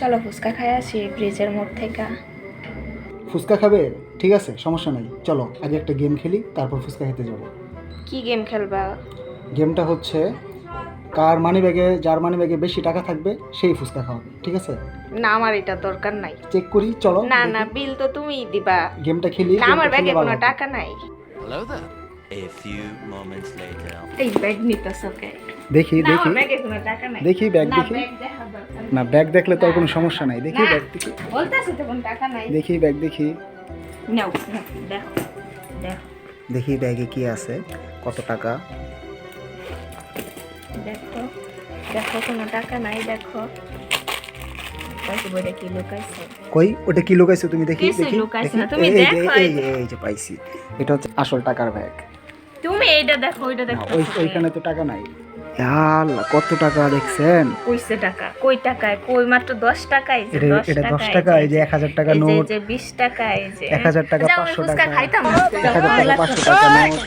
চলো ফুচকা খাই আসি ব্রিজের মোড় থেকে। ফুচকা খাবে? ঠিক আছে, সমস্যা নাই, চলো আগে একটা গেম খেলি, তারপর ফুচকা খেতে যাব। কি গেম খেলবা? গেমটা হচ্ছে যার মানি ব্যাগে বেশি টাকা থাকবে সেই ফুচকা খাওয়াবে, ঠিক আছে? না আমার এটা দরকার নাই। চেক করি, চলো না দেখি। না, বিল তো তুমিই দিবা। গেমটা খেলি, না আমার গেমটা ব্যাগে খেললে ভালো কোনো হবে। টাকা নাই। Hello there. A few moments later. এই ব্যাগ নিতেছ কে? দেখি না দেখি আমার ব্যাগে কোনো টাকা নাই। দেখি ব্যাগ না, দেখি। ব্যাগ দেখা দরকার না নাই। ব্যাগ দেখলে তো আর না, কোনো সমস্যা নাই, দেখি না। ব্যাগ দেখি। বলতেছি তো কোনো টাকা নাই। দেখি ব্যাগ দেখি। নাও নাও, দেখো দেখো দেখি ব্যাগে কি আছে, কত টাকা। দেখো দেখো, কোনো টাকা নাই। দেখো কত বড় কি লুকাইছে। কই ওটা কি লুকাইছো তুমি? দেখি কিছুই দেখি লুকাইছে দেখি। না, তুমি এই যে, দেখো, এই এই যে, এই যে পাইছি, এটা হচ্ছে আসল টাকার ব্যাগ। তুমি এইটা দেখো, ওইটা দেখো। ওইখানে তো টাকা নাই। আল্লাহ, কত টাকা দেখছেন? কইছে টাকা? কই টাকায়? কই মাত্র 10 টাকায়। যে এটা 10 টাকা, এই যে 1000 টাকা এই নোট, যে 20 টাকা, এই যে 1000 টাকা, যাও, আমি 500 ফুচকা টাকা, খাইতাম না। 1000 টাকা, 500 টাকা নোট।